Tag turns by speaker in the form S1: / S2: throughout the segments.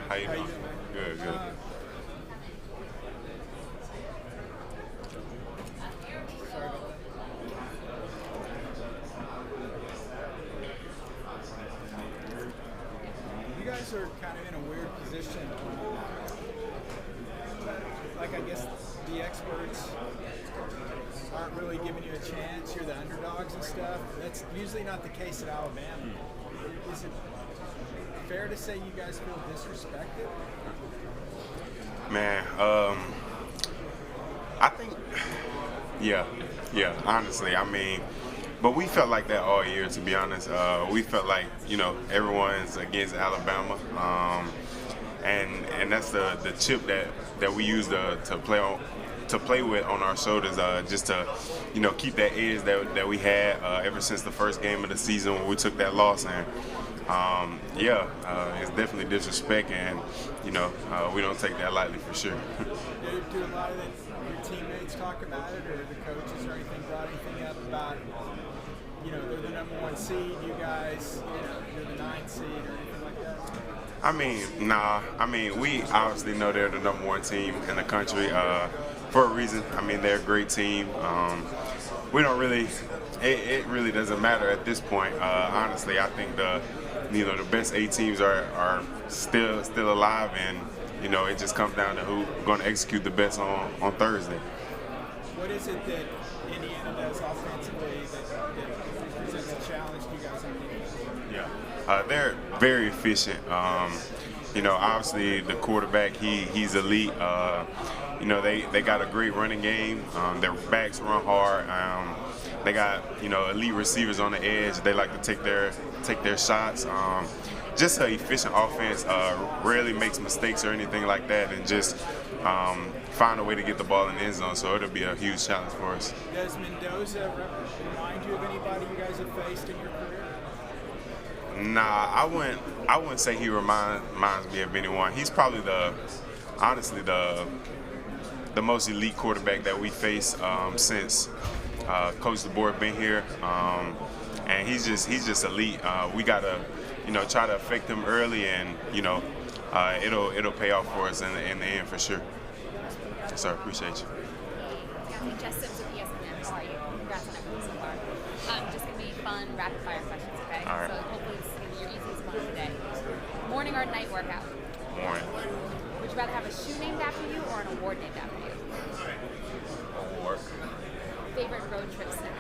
S1: How you doing? Good, good.
S2: You guys are kind of in a weird position. Like, I guess the experts aren't really giving you a chance. You're the underdogs and stuff. That's usually not the case at Alabama. Is it fair to say you guys feel disrespected?
S1: Man, I think, yeah, honestly, I mean, but we felt like that all year, to be honest. We felt like, everyone's against Alabama, and that's the chip that we use to play with on our shoulders, just to, keep that edge that we had ever since the first game of the season when we took that loss. And it's definitely disrespect, and we don't take that lightly for sure.
S2: Do a lot of your teammates talk about it, or the coaches or anything brought anything up about, they're the number one seed, you guys, you're the 9th seed or anything like that?
S1: I mean, nah. I mean, we obviously know they're the number one team in the country for a reason. I mean, they're a great team. We don't really. It really doesn't matter at this point. Honestly, I think the best 8 teams are still alive, and it just comes down to who's going to execute the best on Thursday.
S2: What is it that Indiana does offensively that presents a challenge to you guys on defense?
S1: Yeah, they're very efficient. Obviously the quarterback, he's elite. They got a great running game. Their backs run hard. They got elite receivers on the edge. They like to take their shots. Just an efficient offense. Rarely makes mistakes or anything like that, and just find a way to get the ball in the end zone. So it'll be a huge challenge for us.
S2: Does Mendoza remind you of anybody you guys have faced in your career?
S1: Nah, I wouldn't say he reminds me of anyone. He's probably honestly the most elite quarterback that we face since Coach DeBoer been here, and he's just elite. We gotta try to affect him early, and it'll pay off for us in the end for sure. Yes, sir. Appreciate you.
S3: Yeah, Jess Sims with ESPN. How are you? Congrats on everything so far. Just gonna be fun, rapid fire questions, okay?
S1: All right.
S3: So hopefully this is gonna be your easiest one of the day. Morning or night workout?
S1: Morning.
S3: Would you rather have a shoe named after you or an award named after you?
S1: Award.
S3: Favorite road trip snack?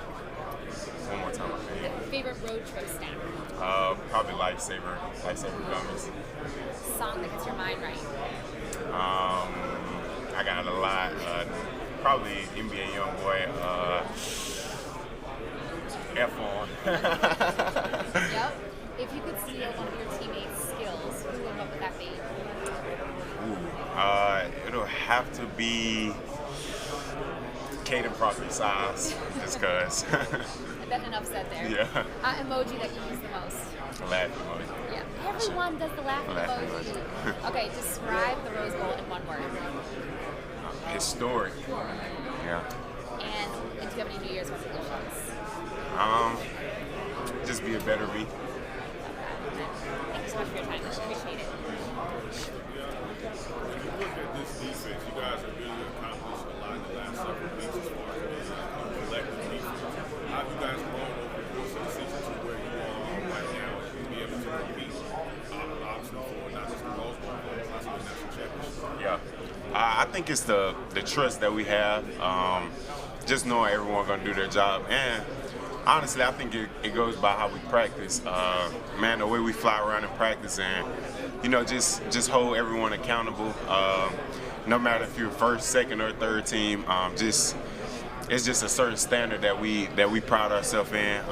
S1: One more time.
S3: Favorite road trip snack?
S1: Probably lifesaver gummies.
S3: Song that gets your mind right?
S1: I got a lot. Probably NBA YoungBoy. F1.
S3: Yep. If you could steal one of your teammates' skills, what would that be?
S1: It'll have to be Caden Proctor size, just cause.
S3: Enough said there.
S1: Yeah.
S3: Emoji that you use the most?
S1: Laugh emoji.
S3: Yeah. Everyone does the laughing emoji. Okay, describe the Rose Bowl in one word.
S1: Historic. Yeah.
S3: And do you have any New Year's resolutions?
S1: Just be a better me.
S3: Thank you so much for your time. Appreciate it.
S4: When you look at this defense, you guys have really accomplished a lot in the last several weeks as far as collective defense. How have you guys grown over the course of the season to where you are right now and be able to compete, obviously, for not just the Rose Bowl, but possibly the national championship?
S1: Yeah. I think it's the trust that we have, just knowing everyone going to do their job. And honestly, I think it goes by how we practice. Man, the way we fly around in practice, and just hold everyone accountable. No matter if you're first, second, or third team, it's just a certain standard that we pride ourselves in,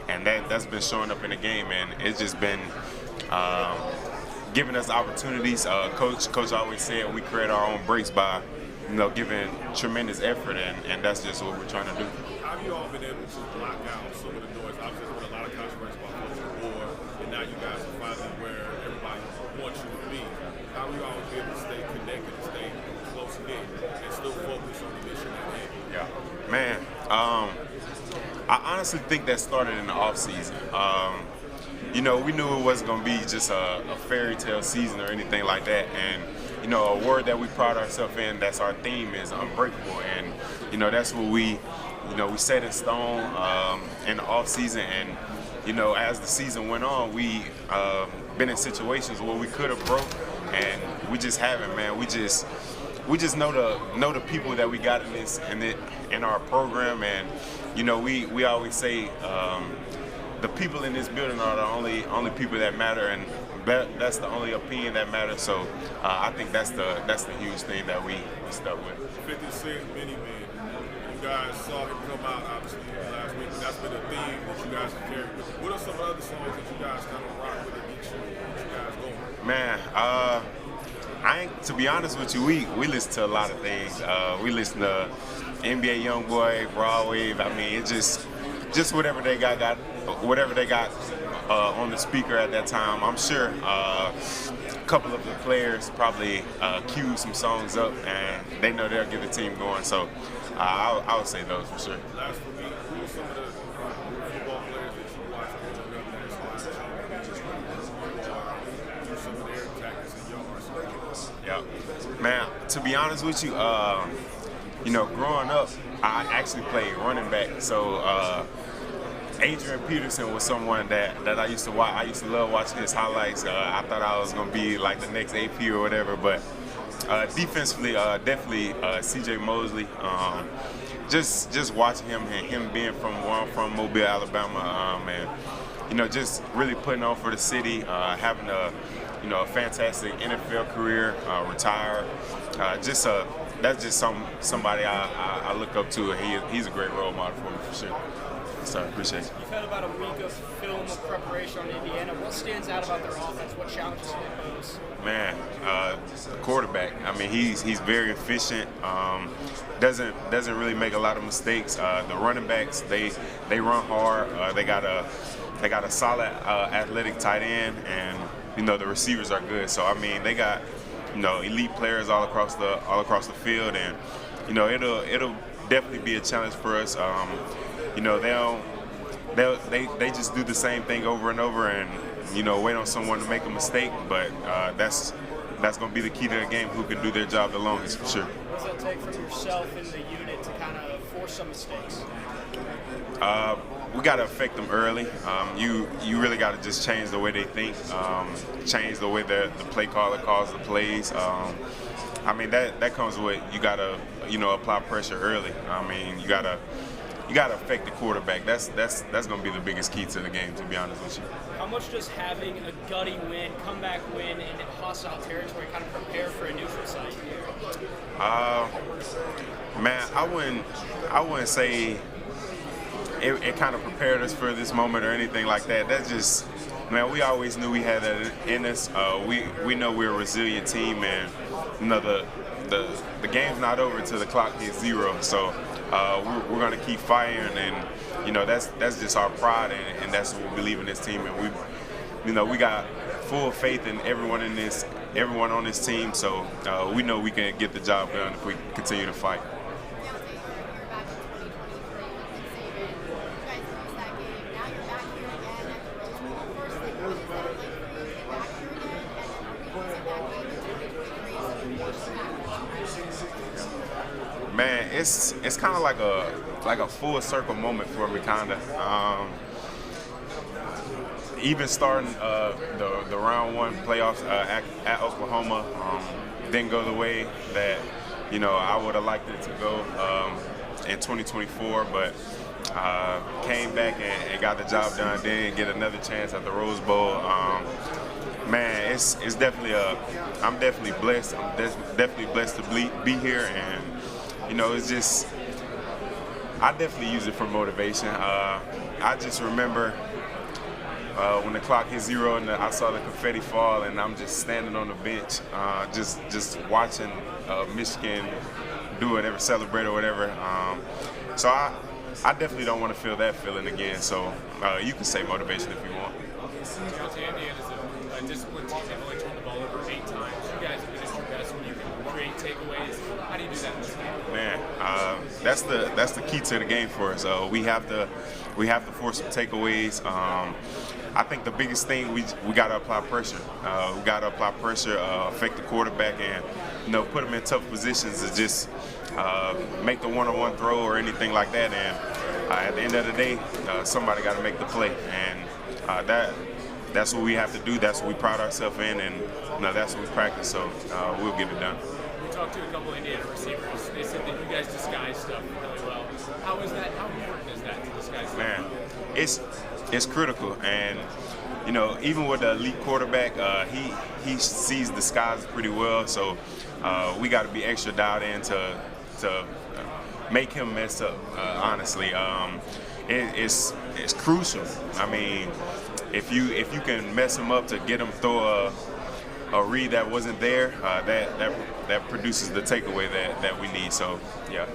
S1: and that's been showing up in the game, and it's just been giving us opportunities. Coach always said we create our own breaks by, giving tremendous effort, and that's just what we're trying to do.
S4: How have you all been able to block out some of the noise? Obviously, there's been a lot of controversy about Coach Moore, and now you guys are finally where everybody wants you to be. How have you all been able to stay connected, and stay close-knit, and still focus on the mission at hand?
S1: Yeah, man. I honestly think that started in the off season. We knew it wasn't going to be just a fairy tale season or anything like that, and a word that we pride ourselves in, that's our theme, is unbreakable, and that's what we set in stone in the off season, and as the season went on, we been in situations where we could have broke, and we just haven't, man. We just know the people that we got in our program, and we always say the people in this building are the only people that matter, and that's the only opinion that matters. So I think that's the huge thing that we stuck with.
S4: 50 Cent, Many Men. You guys saw him come out obviously last week, and that's been a theme that you guys have carried with you. What are some of the other songs that you guys kind of rock with and get you guys going?
S1: Man, to be honest with you, we listen to a lot of things. We listen to NBA YoungBoy, Raw Wave. I mean, it's just whatever they got on the speaker at that time. I'm sure a couple of the players probably queued some songs up, and they know they'll get the team going. So I would say those for sure.
S4: Last for me, who are some of the football players that you watch growing up that inspired some of their tactics in your arsenal?
S1: Yeah, man. To be honest with you, growing up, I actually played running back. So Adrian Peterson was someone that I used to watch. I used to love watching his highlights. I thought I was gonna be like the next AP or whatever, but defensively, definitely C.J. Mosley. Just watching him and him being from Mobile, Alabama, and just really putting on for the city, having a fantastic NFL career, retire. That's just somebody I look up to. He's a great role model for me for sure. So I appreciate it.
S5: You've had about a week of film of preparation on Indiana. What stands out about their offense? What challenges do they pose?
S1: Man, the quarterback. I mean, he's very efficient. Doesn't really make a lot of mistakes. The running backs, they run hard. They got a solid athletic tight end, and the receivers are good. So I mean, they got elite players all across the field, and it'll definitely be a challenge for us. They just do the same thing over and over, and wait on someone to make a mistake. But that's going to be the key to the game. Who can do their job the longest, for sure.
S5: What does that take from yourself in the unit to kind of force some mistakes?
S1: We got to affect them early. You really got to just change the way they think, change the way the play caller calls the plays. I mean, that comes with, you got to apply pressure early. I mean, you got to affect the quarterback. That's going to be the biggest key to the game, to be honest with you.
S5: How much does having a gutty win, comeback win in hostile territory kind of prepare for a neutral site?
S1: Man, I wouldn't say it kind of prepared us for this moment or anything like that. That's just, man, we always knew we had that in us. We know we're a resilient team, and the game's not over until the clock hits 0. So we're going to keep firing, and that's just our pride, and that's what we believe in this team. And we got full faith in everyone on this team. So we know we can get the job done if we continue to fight. Man, it's kind of like a full circle moment for me, kind of. Even starting the round 1 playoffs at Oklahoma didn't go the way that I would have liked it to go in 2024, but came back and got the job done. Didn't get another chance at the Rose Bowl. Man, it's definitely I'm definitely blessed. I'm definitely blessed to be here, and it's just, I definitely use it for motivation. I just remember when the clock hit 0 and I saw the confetti fall, and I'm just standing on the bench, just watching Michigan do whatever, celebrate or whatever. So I definitely don't want to feel that feeling again. So you can say motivation if you want.
S6: Indiana is a disciplined team. They've only turned the ball over 8 times. You guys have been at your best when you can create takeaways. How do you do that in this game?
S1: Man, that's the key to the game for us. We have to force some takeaways. I think the biggest thing we got to apply pressure. We got to apply pressure, affect the quarterback, and put them in tough positions to just make the one-on-one throw or anything like that. And at the end of the day, somebody got to make the play, and that's what we have to do. That's what we pride ourselves in, and that's what we practice. So we'll get it done.
S6: We talked to a couple Indiana receivers. They said that you guys disguise stuff really well. How is that? How important is that to disguise stuff?
S1: Man, it's critical, and even with the elite quarterback, he sees the skies pretty well. So we got to be extra dialed in to make him mess up. Honestly, it's crucial. I mean, if you can mess him up to get him throw a read that wasn't there, that produces the takeaway that we need. So yeah.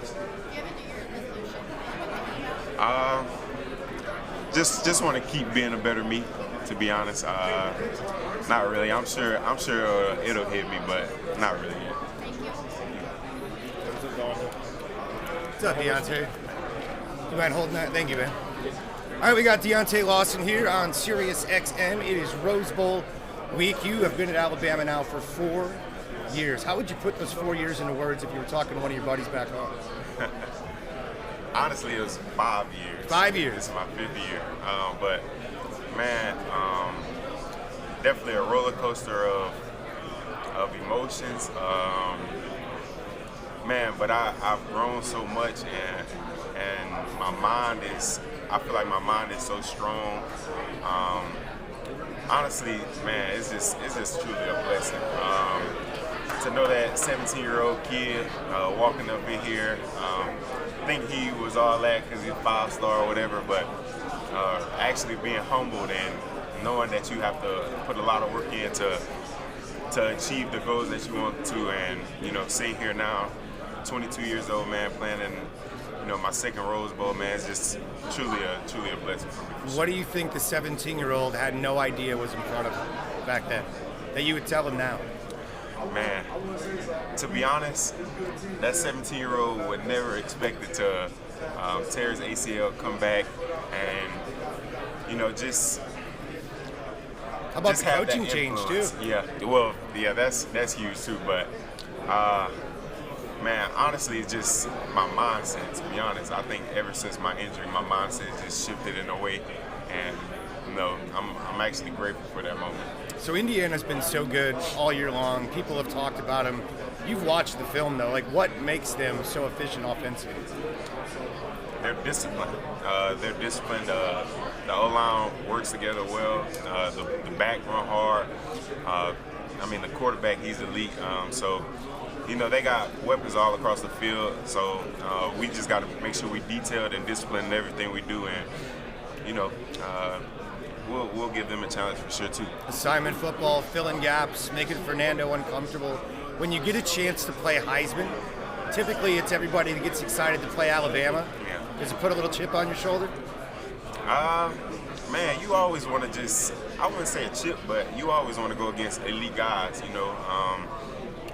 S1: Just want to keep being a better me, to be honest. Not really. I'm sure it'll hit me, but not really yet.
S7: What's up, Deontae? You mind holding that? Thank you, man. All right, we got Deontae Lawson here on Sirius XM. It is Rose Bowl week. You have been at Alabama now for 4 years. How would you put those 4 years into words if you were talking to one of your buddies back home?
S1: Honestly, it was 5 years.
S7: 5 years.
S1: This is my 5th year. But man, definitely a roller coaster of emotions. Man, but I've grown so much, and my mind is. I feel like my mind is so strong. Honestly, man, it's just truly a blessing. To know that 17-year-old kid walking up in here, think he was all that because he's a 5-star or whatever, but actually being humbled and knowing that you have to put a lot of work in to achieve the goals that you want to, and sitting here now, 22 years old, man, playing in my second Rose Bowl, man, is just truly a blessing for me.
S7: What do you think the 17-year-old had no idea was in front of him back then that you would tell him now?
S1: Man, to be honest, that 17-year-old would never expect it to tear his ACL, come back, and
S7: just. How about the coaching change too?
S1: Yeah, well, yeah, that's huge too. But man, honestly, it's just my mindset. To be honest, I think ever since my injury, my mindset just shifted in a way, and I'm actually grateful for that moment.
S7: So Indiana's been so good all year long. People have talked about them. You've watched the film though. Like, what makes them so efficient offensively?
S1: They're disciplined. The O-line works together well. The back run hard. The quarterback, he's elite. So they got weapons all across the field. So we just got to make sure we detailed and disciplined in everything we do, and we'll give them a challenge for sure too. Assignment
S7: football, filling gaps, making Fernando uncomfortable. When you get a chance to play Heisman, typically it's everybody that gets excited to play Alabama.
S1: Yeah.
S7: Does it put a little chip on your shoulder?
S1: Man, you always want to I wouldn't say a chip, but you always want to go against elite guys,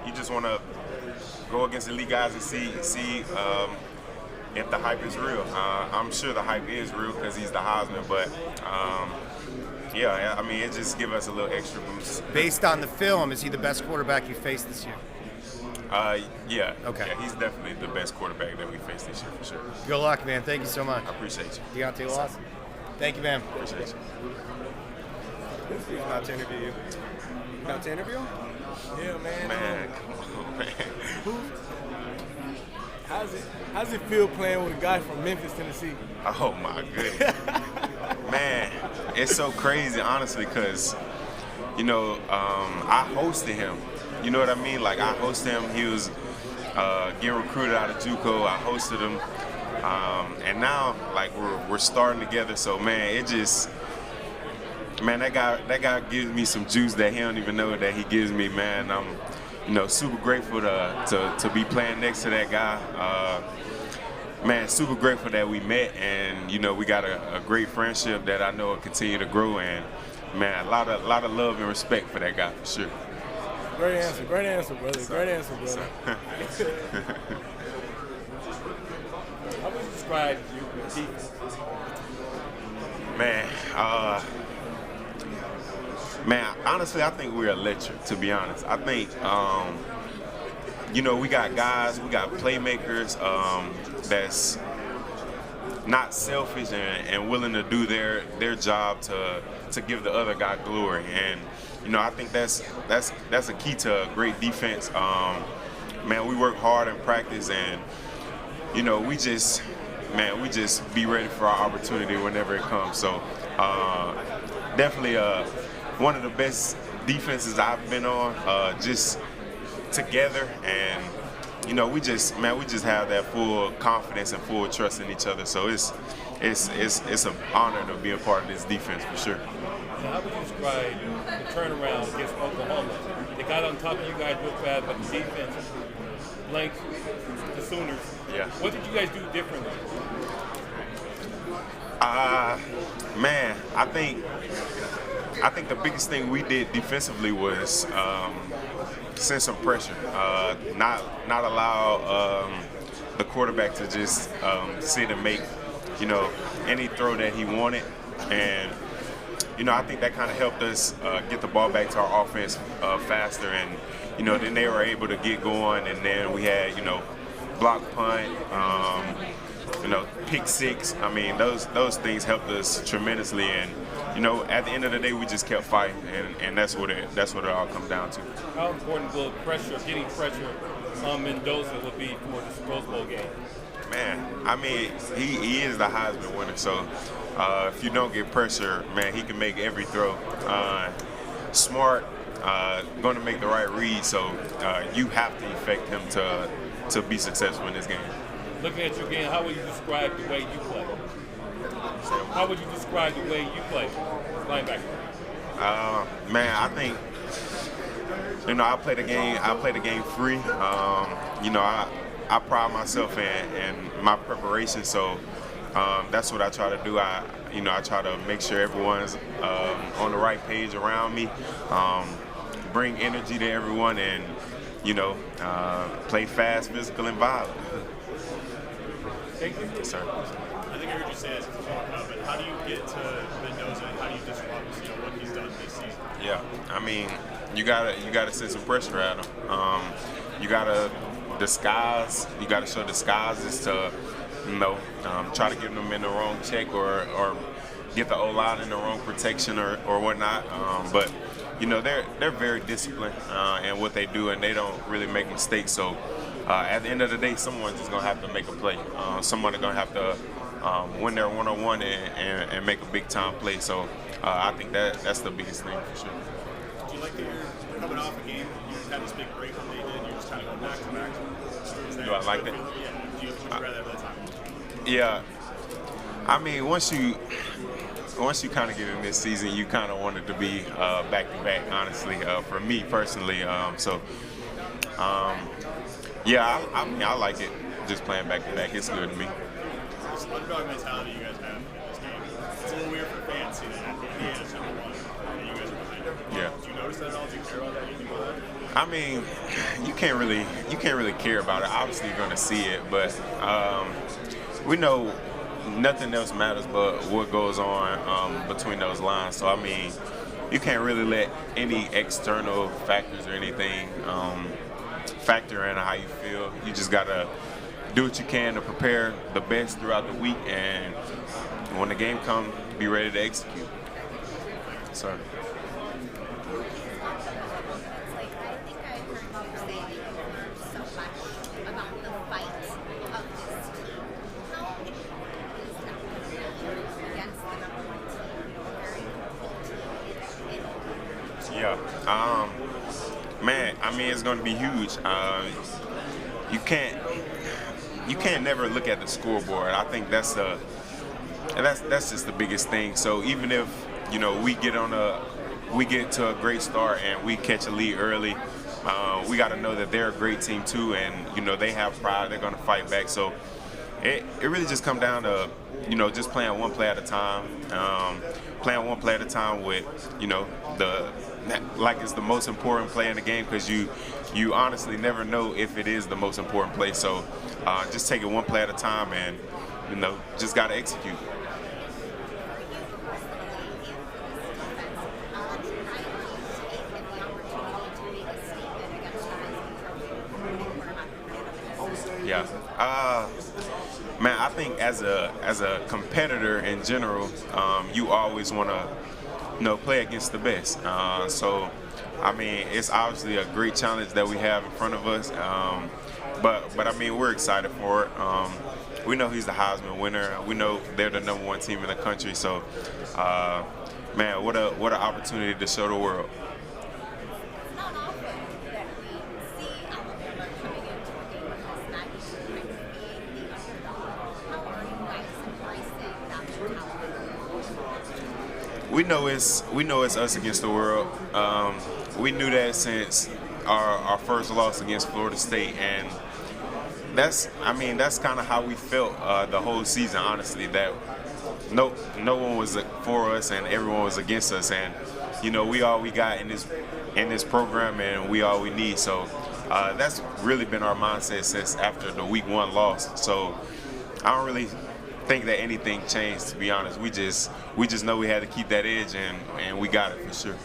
S1: You just want to go against elite guys and see if the hype is real. I'm sure the hype is real because he's the Heisman, but it just gives us a little extra boost.
S7: Based on the film, is he the best quarterback you faced this year?
S1: Yeah.
S7: Okay.
S1: Yeah, he's definitely the best quarterback that we faced this year for sure.
S7: Good luck, man. Thank you so much.
S1: I appreciate you.
S7: Deontae Lawson. Thank you, man.
S1: Appreciate you.
S8: Who's about to interview you? About to interview?
S2: Yeah, man.
S1: Man, come on, man.
S8: How's it feel playing with a guy from Memphis, Tennessee?
S1: Oh my goodness. Man, it's so crazy, honestly, because, I hosted him. You know what I mean? Like, I hosted him. He was getting recruited out of JUCO. I hosted him. And now, like, we're starting together. So, man, man, that guy gives me some juice that he don't even know that he gives me, man. I'm, super grateful to be playing next to that guy. Man, super grateful that we met, and we got a great friendship that I know will continue to grow. And man, a lot of love and respect for that guy for sure.
S9: Great answer, brother. Great answer, brother.
S10: How would you describe your defense?
S1: Man, honestly, I think we're electric, to be honest. I think, we got guys, we got playmakers that's not selfish and willing to do their job to give the other guy glory. And, I think that's a key to a great defense. Man, we work hard in practice, and, we just be ready for our opportunity whenever it comes. So definitely one of the best defenses I've been on, just together, and we just have that full confidence and full trust in each other. So it's an honor to be a part of this defense for sure.
S10: Now, how would you describe the turnaround against Oklahoma? They got on top of you guys real fast, but the defense blanked the Sooners.
S1: Yeah.
S10: What did you guys do differently?
S1: Man, I think the biggest thing we did defensively was send some pressure, not allow the quarterback to just sit and make any throw that he wanted. And I think that kind of helped us get the ball back to our offense faster, and then they were able to get going, and then we had block punt, pick six. I mean, those things helped us tremendously, and at the end of the day, we just kept fighting, and that's what it all comes down to.
S10: How important will getting pressure on Mendoza will be for this Rose Bowl game?
S1: Man, I mean, he is the Heisman winner, so if you don't get pressure, man, he can make every throw. Smart, going to make the right read, so you have to affect him to be successful in this game.
S10: Looking at your game, how would you describe the way you play? How would you describe the way you play, linebacker?
S1: Man, I think I play the game free. I pride myself in my preparation, so that's what I try to do. I try to make sure everyone's on the right page around me, bring energy to everyone, and play fast, physical, and violent.
S10: Thank you.
S1: Yes, sir.
S11: I think I heard you say this before, but how do you get to Mendoza, and how do you disrupt what he's done this season?
S1: Yeah, I mean, you gotta send some pressure at him. You gotta disguise. You gotta show disguises to try to get them in the wrong check or get the O-line in the wrong protection or whatnot. But they're very disciplined in what they do, and they don't really make mistakes. So at the end of the day, someone's just gonna have to make a play. Someone's gonna have to win their one-on-one and make a big-time play. So I think that's the biggest thing for sure.
S11: Do you like that you're coming off a game, you just had this big break when they did, you're just kind of going back to back?
S1: Do I like that?
S11: Yeah. Would you rather have that time?
S1: Yeah. I mean, once you kind of get in this season, you kind of want it to be back-to-back, honestly, for me personally. Yeah, I like it, just playing back-to-back. It's good to me.
S11: This underdog mentality you guys have in this game, it's a little weird for fans seeing that Indiana's number one and you guys are behind it.
S1: Yeah.
S11: Do you notice that at all? Do you care about that? Anything about that?
S1: I mean, you can't really care about it. Obviously, you're going to see it, but we know nothing else matters but what goes on between those lines. So, I mean, you can't really let any external factors or anything factor in how you feel. You just got to do what you can to prepare the best throughout the week, and when the game comes, be ready to execute. Sorry. Yeah. Man, I mean, it's going to be huge. You can't never look at the scoreboard. I think that's just the biggest thing. So even if we get to a great start and we catch a lead early. We got to know that they're a great team too, and they have pride. They're going to fight back. So it really just comes down to just playing one play at a time, with like it's the most important play in the game, because you honestly never know if it is the most important play. So just take it one play at a time, and just got to execute. Yeah, man, I think as a competitor in general, you always want to play against the best. So I mean, it's obviously a great challenge that we have in front of us. But I mean, we're excited for it. We know he's the Heisman winner. We know they're the #1 team in the country. So, man, what an opportunity to show the world. We know it's us against the world. We knew that since our first loss against Florida State, and that's kind of how we felt the whole season. Honestly, that no one was for us and everyone was against us, and we all we got in this program, and we all we need. So that's really been our mindset since after the Week 1 loss. So I don't really think that anything changed, to be honest. We just know we had to keep that edge, and we got it for sure.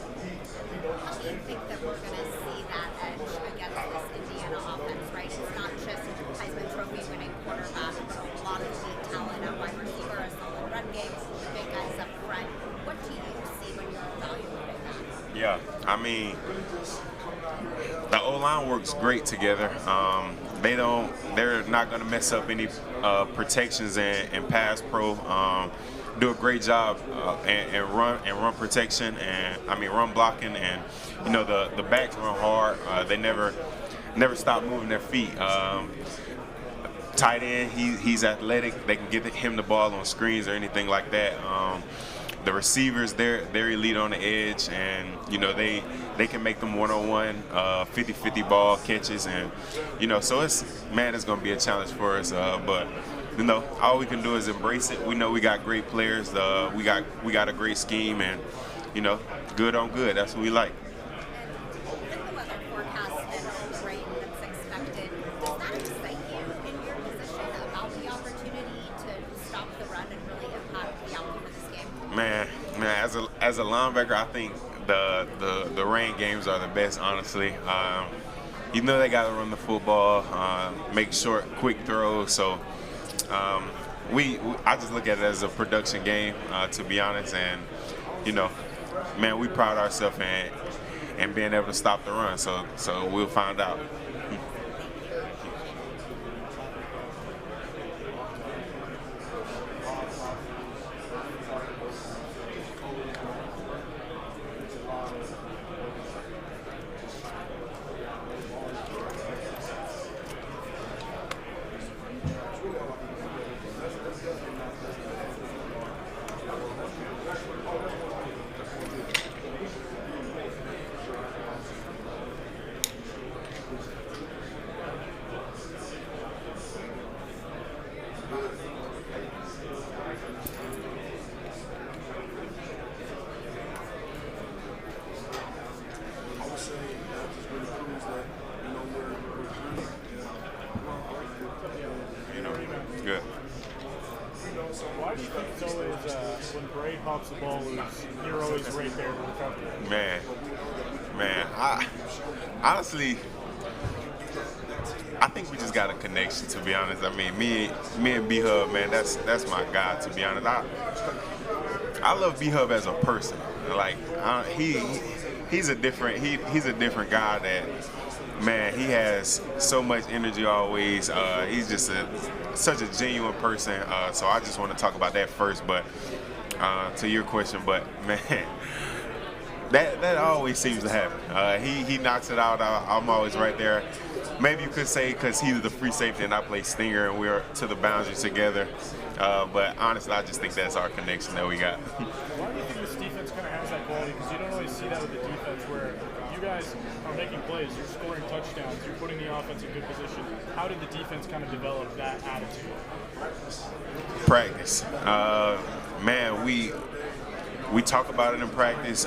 S3: How do you think that we're going to see that edge against this Indiana offense, right? It's not just Heisman Trophy winning quarterback, but a lot of elite talent at wide receiver, a solid run game, the big guys up front. What do you see when you're evaluating that?
S1: Yeah, I mean, the O-line works great together. They're not going to mess up any protections and pass pro. Do a great job and run protection, and run blocking, and the backs run hard. They never stop moving their feet. Tight end, he's athletic. They can get him the ball on screens or anything like that. The receivers, they're elite on the edge, and they can make them one-on-one 50-50 ball catches, and so it's going to be a challenge for us, but all we can do is embrace it. We know we got great players, we got a great scheme, and good on good. That's what we like.
S3: With the weather forecast and the rain that's expected, does that excite you in your position about the opportunity to stop the run and really impact the outcome of this game?
S1: Man, as a linebacker, I think the rain games are the best, honestly. They got to run the football, make short, quick throws. So I just look at it as a production game, to be honest. And we pride ourselves in being able to stop the run. So we'll find out. Good.
S12: So why do you think it's always when Bray hops the ball loose, you're always right there to recover?
S1: Man, honestly, I think we just got a connection, to be honest. I mean, me and B-Hub, man, that's my guy, to be honest. I love B-Hub as a person. Like he's a different guy that, man, he has so much energy always. He's just such a genuine person. So I just want to talk about that first, but to your question, but man, that always seems to happen. He knocks it out. I'm always right there. Maybe you could say because he was the free safety and I play stinger and we're to the boundary together. But honestly, I just think that's our connection that we got.
S12: Why do you think this defense kind because you don't always see that with the defense where you guys are making plays, you're scoring touchdowns, you're putting the offense in good position. How did the defense kind of develop that attitude?
S1: Practice. Man, we talk about it in practice.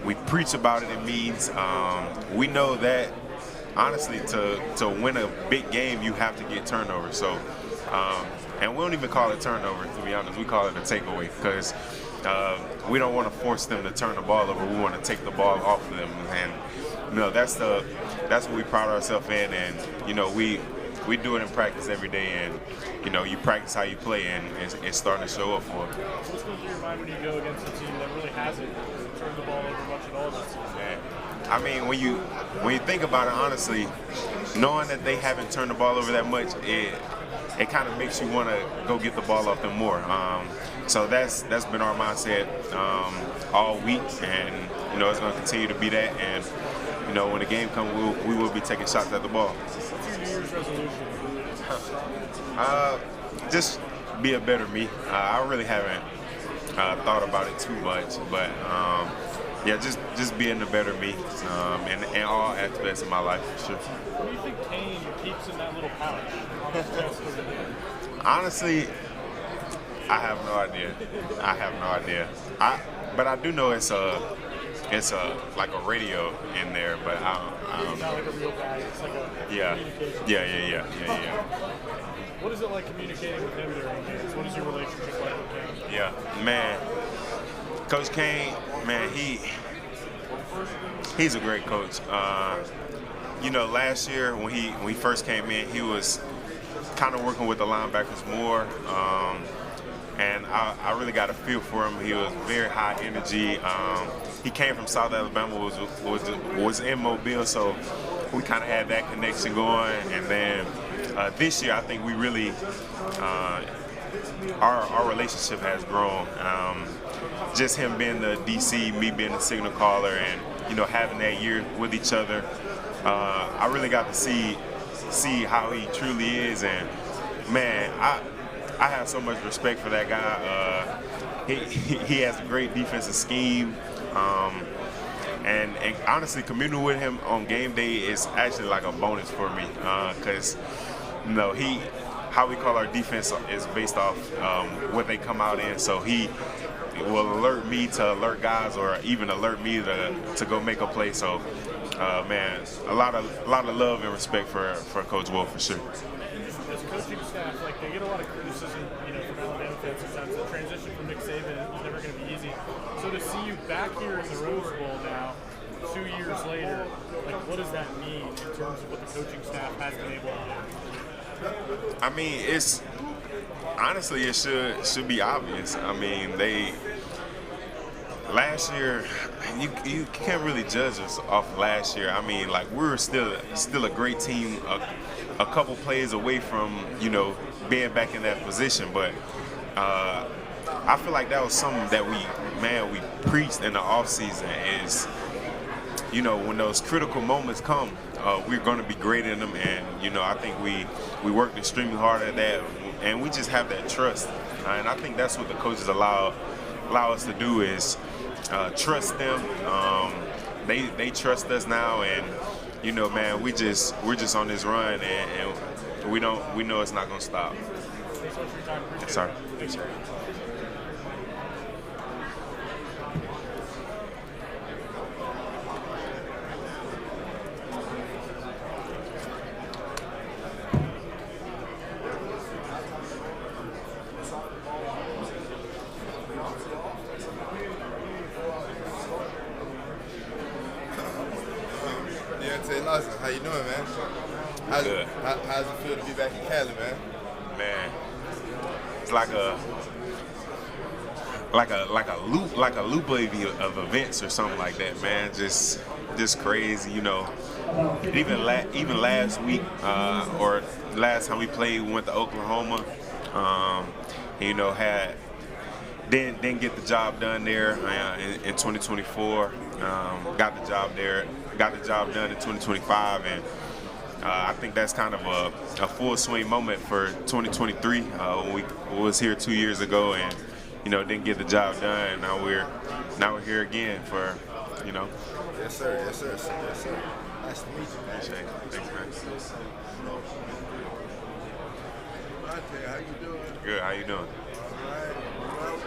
S1: We preach about it in meetings. We know that, honestly, to win a big game, you have to get turnovers. So, and we don't even call it turnover, to be honest. We call it a takeaway because we don't want to force them to turn the ball over. We want to take the ball off of them, and that's what we pride ourselves in. And we do it in practice every day, and you practice how you play, and it's starting to show up for us.
S12: What's going through your mind when you go against a team that really hasn't turned the ball over much at all this season?
S1: Yeah. I mean, when you think about it, honestly, knowing that they haven't turned the ball over that much, it kind of makes you want to go get the ball off them more. So that's been our mindset all week, and it's going to continue to be that. And when the game comes, we will be taking shots at the ball.
S12: What's your New Year's resolution?
S1: Just be a better me. I really haven't thought about it too much, but yeah, just being a better me in all aspects of my life, for sure.
S12: What do you think Kane keeps in that little pouch on his chest over there?
S1: Honestly, I have no idea. But I do know it's like a radio in there, but I don't
S12: It's not like a real bag. It's like a communication.
S1: Yeah.
S12: What is it like communicating with him during games? What is your relationship like with Kane?
S1: Yeah, man. Coach Kane, man, he's a great coach. Last year when he first came in, he was kind of working with the linebackers more, and I really got a feel for him. He was very high energy. He came from South Alabama, was in Mobile, so we kind of had that connection going. And then this year, I think we really our relationship has grown. Just him being the DC, me being the signal caller, and having that year with each other, I really got to see how he truly is. And man, I have so much respect for that guy. He has a great defensive scheme. And honestly, communing with him on game day is actually like a bonus for me, because how we call our defense is based off what they come out in. So he will alert me to alert guys, or even alert me to go make a play. So man, a lot of love and respect for Coach Wolf, for sure.
S12: As coaching staff, they get a lot of criticism, from Alabama fans sometimes. The transition from Nick Saban is never going to be easy. So to see you back here in the Rose Bowl now, 2 years later, what does that mean in terms of what the coaching staff has been able to do?
S1: I mean, honestly, it should be obvious. I mean, last year, you can't really judge us off last year. I mean, we were still a great team, a couple plays away from being back in that position. But I feel like that was something that we preached in the offseason is, when those critical moments come, we're going to be great in them. And I think we worked extremely hard at that, and we just have that trust. And I think that's what the coaches allow us to do is trust them. They trust us now, and man, we're just on this run, and we know it's not gonna stop.
S12: Thanks so much for your time. Appreciate
S1: Sorry.
S12: it. Thanks, sir.
S13: Deontae Lawson, how you doing, man?
S1: Good.
S13: How's it feel to be back in Cali, man?
S1: Man, it's like a loop of events or something like that, man. Just crazy, Even last week, or last time we played, we went to Oklahoma. Didn't get the job done there in 2024. Got the job done in 2025, and I think that's kind of a full swing moment for 2023. We was here 2 years ago, and didn't get the job done. Now we're here again for,
S13: Yes, sir. Yes, sir. Yes, sir.
S8: Nice to meet you, man.
S1: Appreciate it. Thanks, man.
S14: Deontae, how you doing?
S1: Good. How you doing?
S14: All right. Well,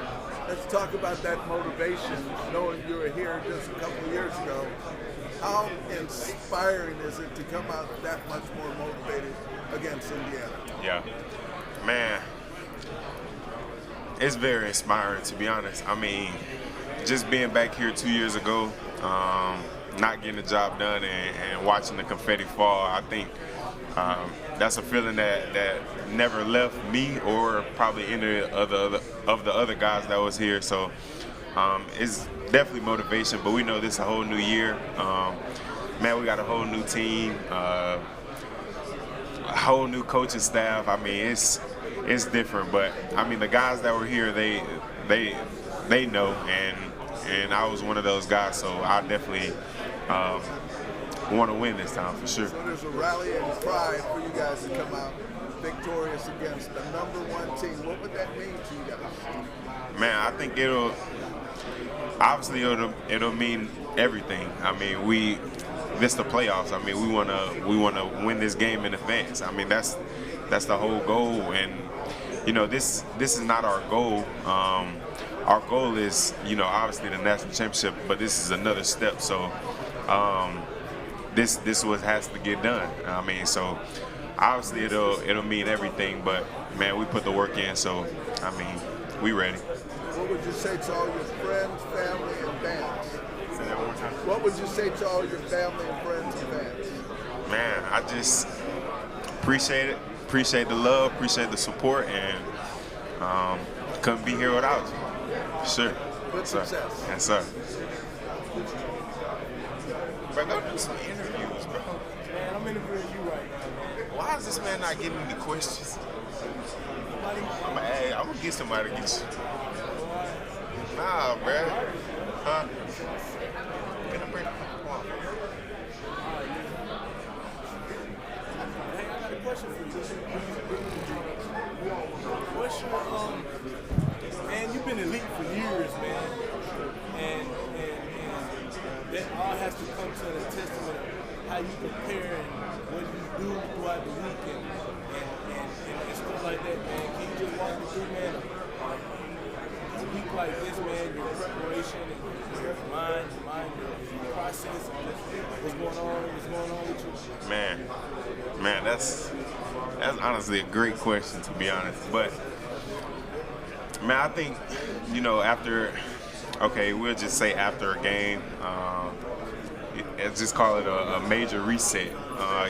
S14: let's talk about that motivation, knowing you were here just a couple of years ago. How inspiring is it to come out that much more motivated against Indiana?
S1: Yeah. Man, it's very inspiring, to be honest. I mean, just being back here 2 years ago, not getting the job done and watching the confetti fall, I think that's a feeling that never left me or probably any of the other guys that was here. So it's definitely motivation, but we know this is a whole new year. Man, we got a whole new team, a whole new coaching staff. I mean, it's different, but I mean, the guys that were here, they know, and I was one of those guys, so I definitely want to win this time for sure.
S14: So there's a rally and pride for you guys to come out victorious against the #1 team. What would that mean to you guys?
S1: Man, I think it'll mean everything. I mean, this the playoffs. I mean, we wanna win this game in advance. I mean, that's the whole goal, and this is not our goal. Our goal is, obviously the national championship, but this is another step. So this what has to get done. I mean, so obviously it'll mean everything, but man, we put the work in. So I mean, we ready.
S14: What would you say to all your friends, family, and fans?
S1: Say that one more time.
S14: What would you say to all your family and friends and fans?
S1: Man, I just appreciate it. Appreciate the love. Appreciate the support, and couldn't be here without you. Sure.
S14: Good success.
S1: Yes, sir. Bro, go do some interviews, bro.
S9: Man, I'm interviewing you right now.
S1: Why is this man not getting any questions? I'm gonna get somebody to get you. Nah, bro. Huh? Can I bring the come on.
S9: Hey, I got a question for you. What's your man? You've been elite for years, man, and that all has to come to a testament of how you prepare and what you do throughout the week and stuff like that, man. Can you just walk me through, man, a week like this, man, your preparation and your mind, your process, what's going on with you?
S1: Man, that's honestly a great question, to be honest. But man, I think we'll just say after a game, let's just call it a major reset.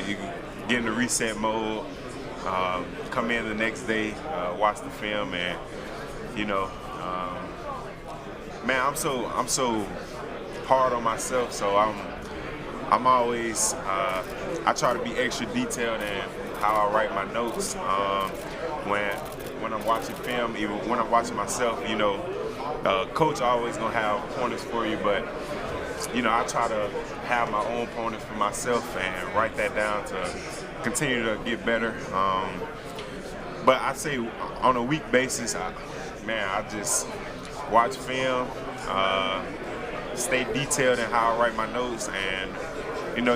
S1: You get in the reset mode, come in the next day, watch the film, and man, I'm so hard on myself, so I'm always I try to be extra detailed in how I write my notes when I'm watching film, even when I'm watching myself. Coach always gonna have pointers for you, but I try to have my own pointers for myself and write that down to continue to get better. But I say on a week basis, I just watch film, stay detailed in how I write my notes, and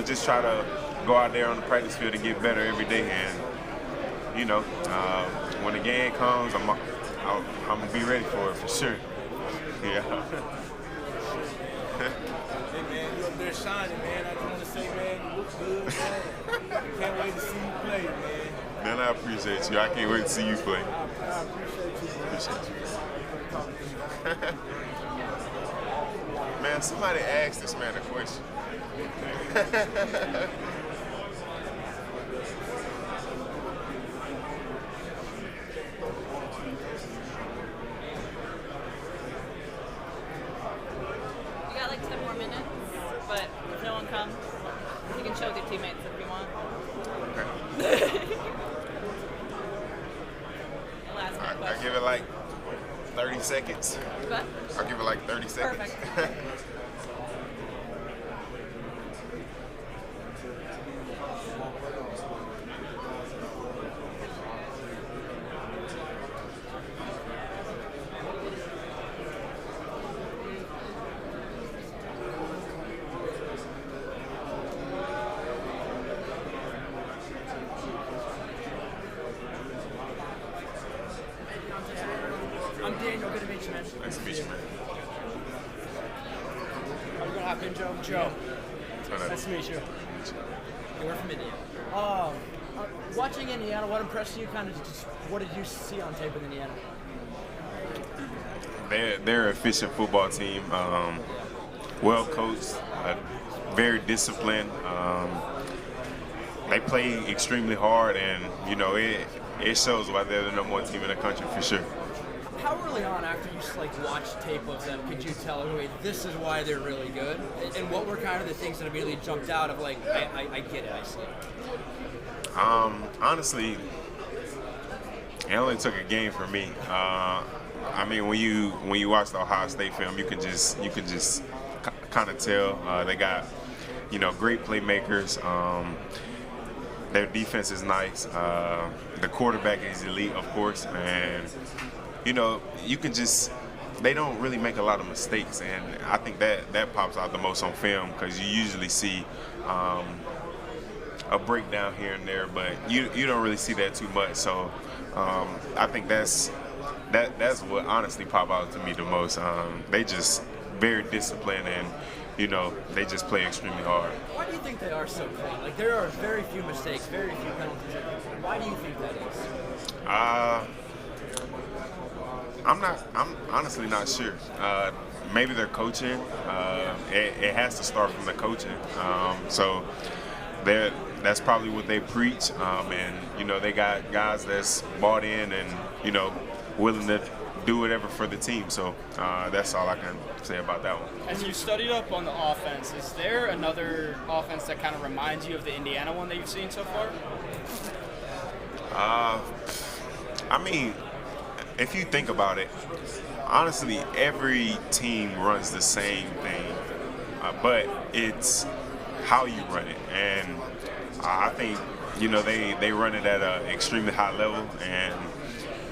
S1: just try to go out there on the practice field and get better every day. And when the game comes, I'm gonna be ready for it for sure. Yeah.
S9: Hey man, you up there shining, man. I just want to say, man, you look good, man. Can't wait to see you play, man.
S1: Man, I appreciate you. I can't wait to see you play.
S9: I appreciate you, man.
S1: Appreciate you. Man, somebody asked this man a question.
S15: You got like 10 more minutes, but if no one comes, you can chill with your teammates if you want.
S1: Okay.
S15: Last
S1: I give it like 30 seconds.
S15: What?
S1: I'll give it like 30 seconds.
S15: Perfect.
S5: I'm Daniel. Good to meet you, man.
S1: Nice to meet you, man.
S5: Are we gonna hop in, Joe? Joe. Nice to meet you. Okay, we're from Indiana. Watching Indiana, what impressed you? Kind of just what did you see on tape with Indiana?
S1: They're an efficient football team, well coached, very disciplined. They play extremely hard, and you know it shows why they're the #1 team in the country for sure.
S5: How early on, after you watched tape of them, could you tell, wait, this is why they're really good? And what were kind of the things that immediately jumped out of I get it, I see it?
S1: Honestly, it only took a game for me. I mean, when you watch the Ohio State film, you can just kind of tell they got great playmakers. Their defense is nice. The quarterback is elite, of course, and you can they don't really make a lot of mistakes, and I think that pops out the most on film because you usually see a breakdown here and there, but you don't really see that too much. So I think that's what honestly pop out to me the most. They just very disciplined, and they just play extremely hard.
S5: Why do you think they are so clean? There are very few mistakes, very few penalties. Why do you think that is?
S1: I'm honestly not sure. Maybe their coaching. It has to start from the coaching. So that's probably what they preach. And they got guys that's bought in and willing to do whatever for the team. So that's all I can say about that one.
S5: As you studied up on the offense, is there another offense that kind of reminds you of the Indiana one that you've seen so far?
S1: I mean, if you think about it, honestly, every team runs the same thing, but it's how you run it. And I think, they run it at an extremely high level. And,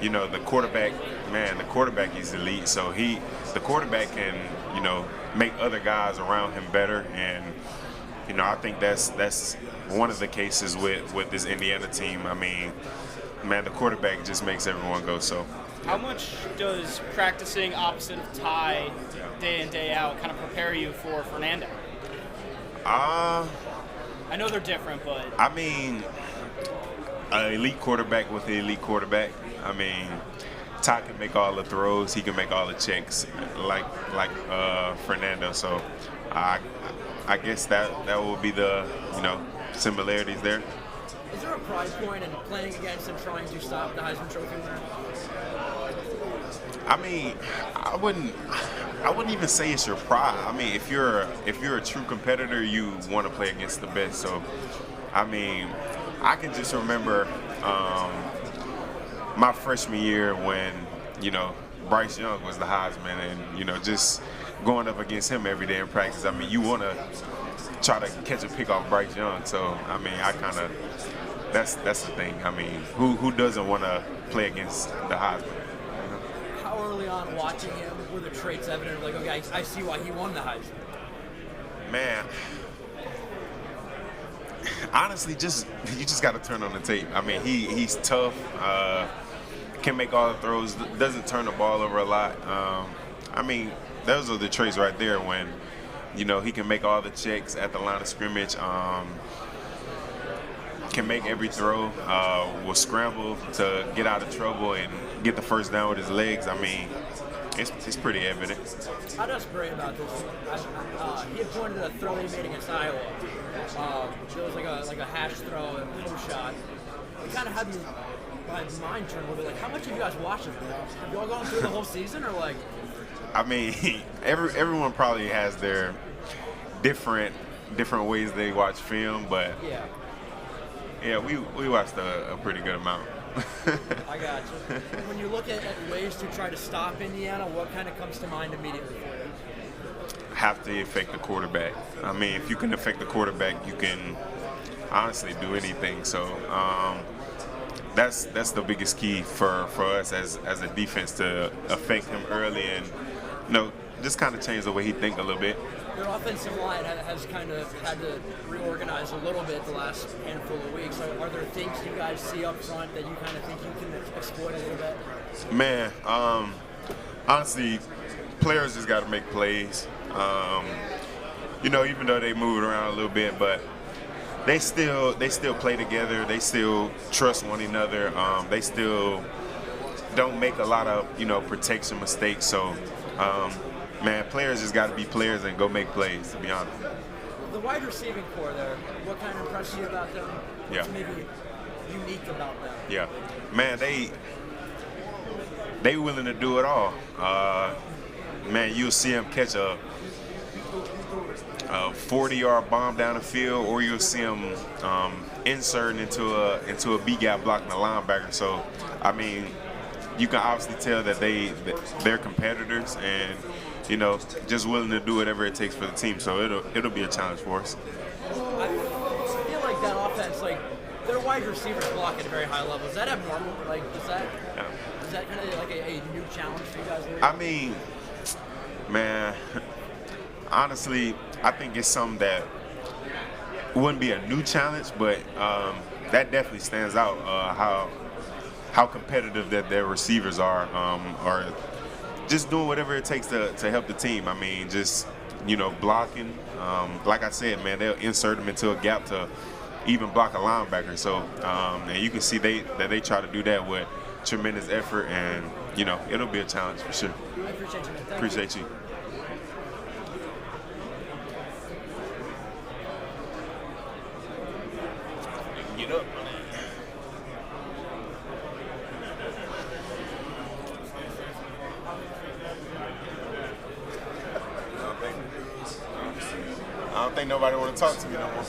S1: the quarterback is elite. So the quarterback can, make other guys around him better. And, I think that's one of the cases with this Indiana team. I mean, man, the quarterback just makes everyone go. So.
S5: How much does practicing opposite of Ty day in, day out kind of prepare you for Fernando? I know they're different, but...
S1: I mean, an elite quarterback with an elite quarterback. I mean, Ty can make all the throws. He can make all the checks like Fernando. So I guess that will be the, similarities there.
S5: Is there a pride point in playing against and trying to stop the Heisman Trophy winner?
S1: I mean, I wouldn't even say it's your pride. I mean, if you're a true competitor, you want to play against the best. So, I mean, I can just remember my freshman year when Bryce Young was the Heisman, and just going up against him every day in practice. I mean, you want to try to catch a pick off Bryce Young. So, I mean, that's the thing. I mean, who doesn't want to play against the Heisman?
S5: How early on watching him were the traits evident? Okay, I see why he won the Heisman.
S1: Man, honestly, you just got to turn on the tape. I mean, he's tough, can make all the throws, doesn't turn the ball over a lot. I mean, those are the traits right there when, he can make all the checks at the line of scrimmage, can make every throw, will scramble to get out of trouble and get the first down with his legs. I mean, it's pretty evident.
S5: I just pray about this. He had pointed at a throw he made against Iowa. It was like a hash throw, a little shot. It kind of had my mind turned a little bit. How much have you guys watched it? Have you all gone through the whole season, or
S1: I mean, everyone probably has their different ways they watch film, but yeah, we watched a pretty good amount.
S5: I got you. When you look at ways to try to stop Indiana, what kind of comes to mind immediately for you?
S1: Have to affect the quarterback. I mean, if you can affect the quarterback, you can honestly do anything. So that's the biggest key for us as a defense, to affect him early and just kind of change the way he thinks a little bit.
S5: Your offensive line has kind of had to reorganize a little bit the last handful of weeks. So are there things you guys see up front that you kind of think you can exploit a little bit?
S1: Man, honestly, players just got to make plays. You know, even though they move it around a little bit, but they still play together. They still trust one another. They still don't make a lot of, you know, protection mistakes. So, man, players just got to be players and go make plays, to be honest.
S5: The wide receiving core there, what kind of impressed you about them?
S1: Yeah.
S5: What's maybe unique about them?
S1: Yeah, man, they willing to do it all. Man, you'll see them catch a 40-yard bomb down the field, or you'll see them inserting into a B-gap blocking the linebacker. So, I mean, you can obviously tell that they're competitors, and you know, just willing to do whatever it takes for the team. So it'll be a challenge for us.
S5: I feel like that offense, like their wide receivers block at a very high level. Is that abnormal? Like, is that kind of like a new challenge for you guys?
S1: I mean, man, honestly, I think it's something that wouldn't be a new challenge, but that definitely stands out. How competitive that their receivers are just doing whatever it takes to help the team. I mean, just, you know, blocking. Like I said, man, they'll insert them into a gap to even block a linebacker. So, and you can see that they try to do that with tremendous effort, and you know, it'll be a challenge for sure.
S5: I appreciate you, man. Thank
S1: Appreciate you. Get up. I don't think nobody want to talk to me no more.